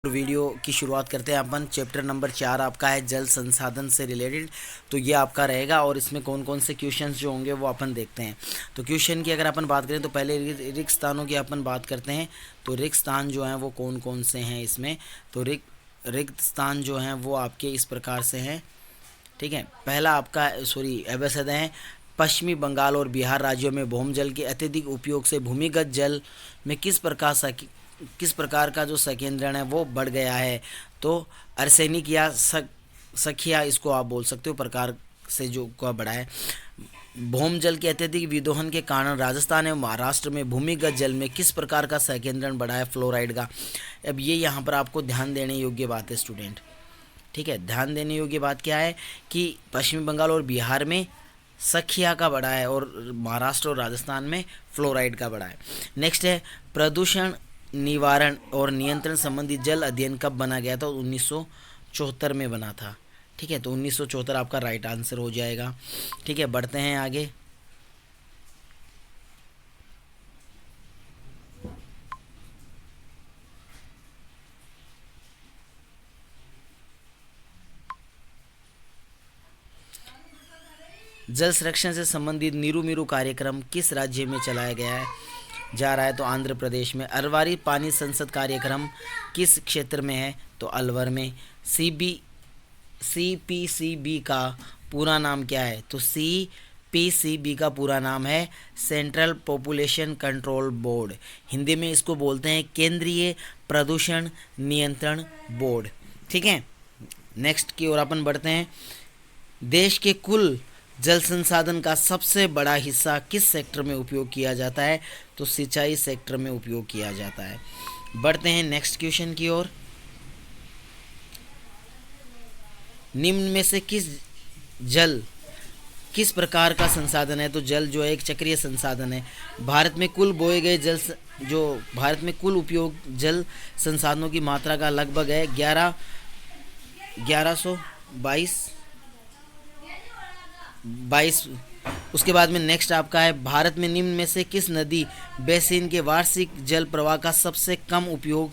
Video की शुरुआत करते हैं। अपन चैप्टर नंबर 4 आपका है जल संसाधन से रिलेटेड। तो ये आपका रहेगा और इसमें कौन कौन से क्वेश्चंस जो होंगे वो अपन देखते हैं। तो क्वेश्चन की अगर अपन बात करें तो पहले रिक्त स्थानों की अपन बात करते हैं। तो रिक्त स्थान जो हैं वो कौन कौन से हैं इसमें। तो रिक्त स्थान जो हैं वो आपके इस प्रकार से हैं। ठीक है, पहला आपका एबसद है। पश्चिमी बंगाल और बिहार राज्यों में भूमजल के अत्यधिक उपयोग से भूमिगत जल में किस प्रकार का जो संकेंद्रण है वो बढ़ गया है। तो अर्सेनिक या सखिया इसको आप बोल सकते हो, प्रकार से जो का बढ़ा है। भूमजल के अत्यधिक विदोहन के कारण राजस्थान एवं महाराष्ट्र में भूमिगत जल में किस प्रकार का संकेंद्रण बढ़ा है, फ्लोराइड का। अब ये यहाँ पर आपको ध्यान देने योग्य बात है स्टूडेंट। ठीक है, ध्यान देने योग्य बात क्या है कि पश्चिमी बंगाल और बिहार में सखिया का बढ़ा है और महाराष्ट्र और राजस्थान में फ्लोराइड का बढ़ा है। नेक्स्ट है प्रदूषण निवारण और नियंत्रण संबंधी जल अध्ययन कब बना गया था। 1974 में बना था। ठीक है, तो 1974 आपका राइट आंसर हो जाएगा। ठीक है, बढ़ते हैं आगे। जल संरक्षण से संबंधित नीरू मीरू कार्यक्रम किस राज्य में चलाया गया है जा रहा है। तो आंध्र प्रदेश में। अरवारी पानी संसद कार्यक्रम किस क्षेत्र में है। तो अलवर में। CPCB का पूरा नाम क्या है। तो CPCB का पूरा नाम है central population control board. Hindi में इसको बोलते हैं केंद्रीय प्रदूषण नियंत्रण बोर्ड। ठीक है, नेक्स्ट की ओर अपन बढ़ते हैं। देश के कुल जल संसाधन का सबसे बड़ा हिस्सा किस सेक्टर में उपयोग किया जाता है। तो सिंचाई सेक्टर में उपयोग किया जाता है। बढ़ते हैं नेक्स्ट क्वेश्चन की ओर। निम्न में से किस प्रकार का संसाधन है। तो जल जो है एक चक्रीय संसाधन है। भारत में कुल बोए गए भारत में कुल उपयोग जल संसाधनों की मात्रा का लगभग है 1122। उसके बाद में नेक्स्ट आपका है भारत में निम्न में से किस नदी बेसिन के वार्षिक जल प्रवाह का सबसे कम उपयोग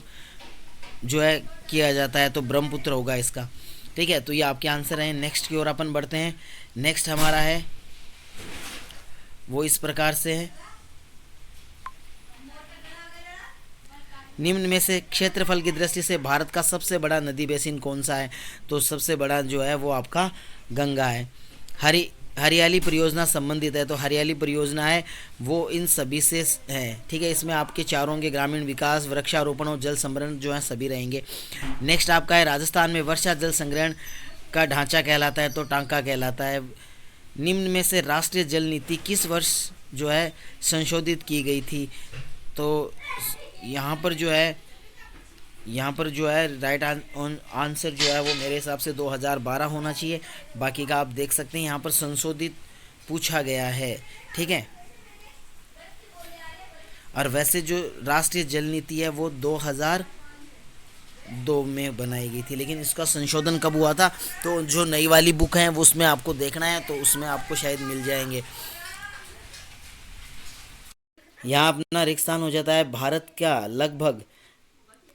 जो है किया जाता है। तो ब्रह्मपुत्र होगा इसका। ठीक है, तो ये आपके आंसर हैं। नेक्स्ट की ओर अपन बढ़ते हैं। नेक्स्ट हमारा है वो इस प्रकार से है। निम्न में से क्षेत्रफल की दृष्टि से भारत का सबसे बड़ा नदी बेसिन कौन सा है। तो सबसे बड़ा जो है वो आपका गंगा है। हरियाली परियोजना संबंधित है। तो हरियाली परियोजना है वो इन सभी से है। ठीक है, इसमें आपके चारों के ग्रामीण विकास, वृक्षारोपण और जल संभरण जो है सभी रहेंगे। नेक्स्ट आपका है राजस्थान में वर्षा जल संग्रहण का ढांचा कहलाता है। तो टांका कहलाता है। निम्न में से राष्ट्रीय जल नीति किस वर्ष जो है संशोधित की गई थी। तो यहाँ पर जो है राइट आंसर जो है वो मेरे हिसाब से 2012 होना चाहिए। बाकी का आप देख सकते हैं यहाँ पर संशोधित पूछा गया है। ठीक है, और वैसे जो राष्ट्रीय जल नीति है वो 2002 में बनाई गई थी, लेकिन इसका संशोधन कब हुआ था। तो जो नई वाली बुक है वो उसमें आपको देखना है, तो उसमें आपको शायद मिल जाएंगे। यहाँ अपना रिक्स्थान हो जाता है भारत का लगभग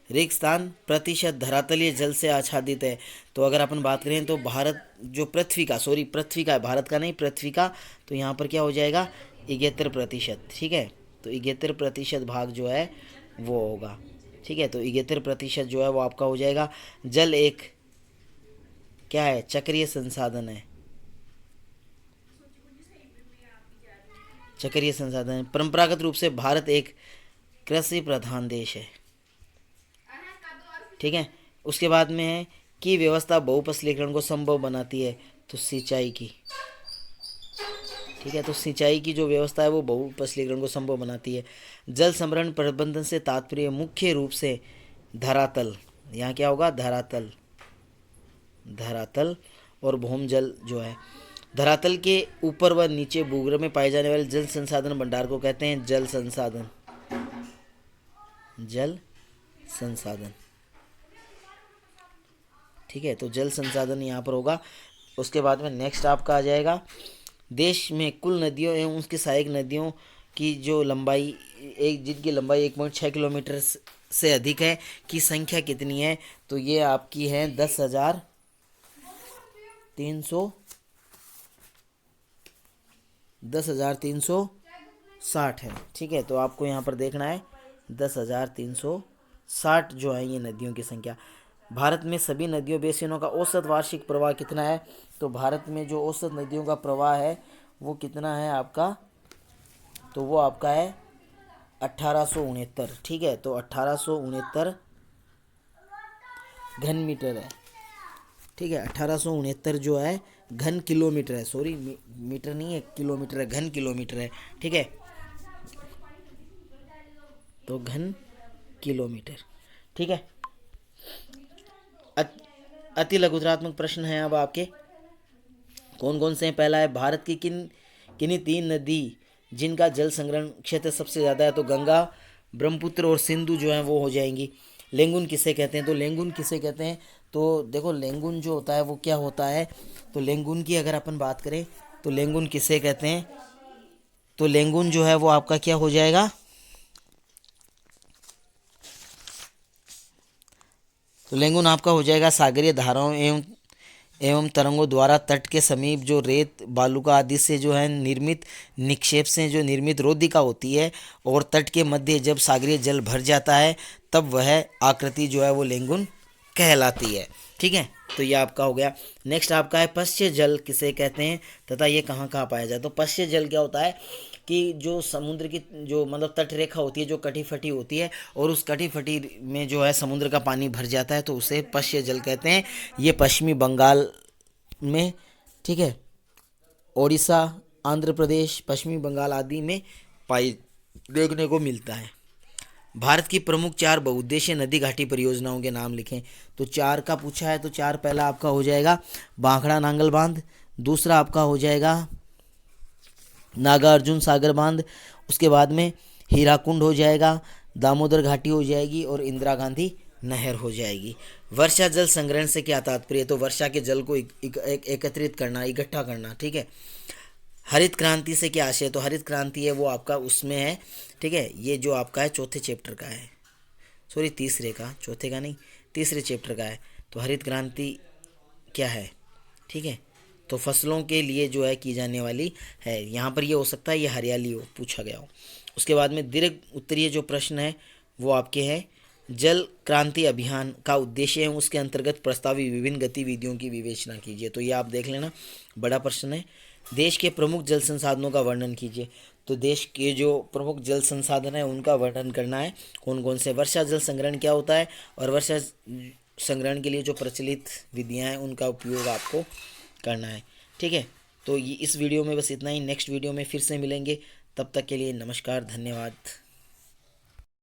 रेगिस्तान प्रतिशत धरातलीय जल से आच्छादित है। तो अगर अपन बात करें तो भारत जो पृथ्वी का है, भारत का नहीं पृथ्वी का। तो यहाँ पर क्या हो जाएगा 71%। ठीक है, तो 71% भाग जो है वो होगा। ठीक है, तो 71% जो है वो आपका हो जाएगा। जल एक क्या है, चक्रीय संसाधन है। चक्रीय संसाधन परंपरागत रूप से भारत एक कृषि प्रधान देश है। ठीक है, उसके बाद में है कि व्यवस्था बहुफसलीकरण को संभव बनाती है। तो सिंचाई की। ठीक है, तो सिंचाई की जो व्यवस्था है वो बहुफसलीकरण को संभव बनाती है। जल संभरण प्रबंधन से तात्पर्य मुख्य रूप से धरातल, यहाँ क्या होगा धरातल और भूमजल जो है। धरातल के ऊपर व नीचे भूगर्भ में पाए जाने वाले जल संसाधन भंडार को कहते हैं जल संसाधन। ठीक है, तो जल संसाधन यहाँ पर होगा। उसके बाद में नेक्स्ट आपका आ जाएगा देश में कुल नदियों एवं उसकी सहायक नदियों की जो लंबाई जिनकी लंबाई 1.6 किलोमीटर से अधिक है की संख्या कितनी है? तो ये आपकी है 10,360 है। ठीक है, तो आपको यहाँ पर देखना है 10,360 जो है ये नदियों की संख्या। भारत में सभी नदियों बेसिनों का औसत वार्षिक प्रवाह कितना है? तो भारत में जो औसत नदियों का प्रवाह है वो कितना है आपका? तो वो आपका है 1869। ठीक है, तो 1869 घन मीटर है। ठीक है, 1869 जो है घन किलोमीटर है, सॉरी मीटर नहीं है, किलोमीटर है, घन किलोमीटर है। ठीक है, तो घन किलोमीटर। ठीक है, अति लघुतरात्मक प्रश्न है अब आपके। कौन कौन से हैं? पहला है भारत की किन्हीं 3 नदी जिनका जल संग्रहण क्षेत्र सबसे ज़्यादा है? तो गंगा, ब्रह्मपुत्र और सिंधु जो है वो हो जाएंगी। लेंगुन किसे कहते हैं? तो लेंगुन किसे कहते हैं? तो देखो लेंगुन जो होता है वो क्या होता है? तो लेंगुन की अगर अपन बात करें तो लेंगुन किसे कहते हैं? तो लेंगुन जो है वो आपका क्या हो जाएगा? तो लेंगुन आपका हो जाएगा सागरीय धाराओं एवं तरंगों द्वारा तट के समीप जो रेत बालुका आदि से जो है निर्मित निक्षेप से जो निर्मित रोधिका होती है, और तट के मध्य जब सागरीय जल भर जाता है तब वह आकृति जो है वो लेंगुन कहलाती है। ठीक है, तो ये आपका हो गया। नेक्स्ट आपका है पश्च जल किसे कहते हैं तथा ये कहाँ कहाँ पाया जाए? तो पश्च जल क्या होता है कि जो समुद्र की जो मतलब तट रेखा होती है जो कटी फटी होती है, और उस कटी फटी में जो है समुद्र का पानी भर जाता है तो उसे पश्च जल कहते हैं। ये पश्चिमी बंगाल में, ठीक है, ओडिशा, आंध्र प्रदेश, पश्चिमी बंगाल आदि में पाई देखने को मिलता है। भारत की प्रमुख 4 बहुउद्देशीय नदी घाटी परियोजनाओं के नाम लिखें। तो 4 का पूछा है, तो 4 पहला आपका हो जाएगा भाखड़ा नांगल बांध, दूसरा आपका हो जाएगा नागार्जुन सागर बांध, उसके बाद में हीराकुंड हो जाएगा, दामोदर घाटी हो जाएगी और इंदिरा गांधी नहर हो जाएगी। वर्षा जल संग्रहण से क्या तात्पर्य? तो वर्षा के जल को एकत्रित करना, इकट्ठा करना। ठीक है, हरित क्रांति से क्या आशय? तो हरित क्रांति है वो आपका उसमें है। ठीक है, ये जो आपका है चौथे चैप्टर का है, सॉरी तीसरे का, चौथे का नहीं, तीसरे चैप्टर का है। तो हरित क्रांति क्या है? ठीक है, तो फसलों के लिए जो है की जाने वाली है। यहाँ पर ये हो सकता है ये हरियाली हो, पूछा गया हो। उसके बाद में दीर्घ उत्तरीय जो प्रश्न है वो आपके हैं जल क्रांति अभियान का उद्देश्य है उसके अंतर्गत प्रस्तावित विभिन्न गतिविधियों की विवेचना कीजिए। तो ये आप देख लेना, बड़ा प्रश्न है। देश के प्रमुख जल संसाधनों का वर्णन कीजिए। तो देश के जो प्रमुख जल संसाधन है उनका वर्णन करना है, कौन कौन से। वर्षा जल संग्रहण क्या होता है और वर्षा संग्रहण के लिए जो प्रचलित विधियां हैं उनका उपयोग आपको करना है। ठीक है, तो ये इस वीडियो में बस इतना ही। नेक्स्ट वीडियो में फिर से मिलेंगे, तब तक के लिए नमस्कार, धन्यवाद।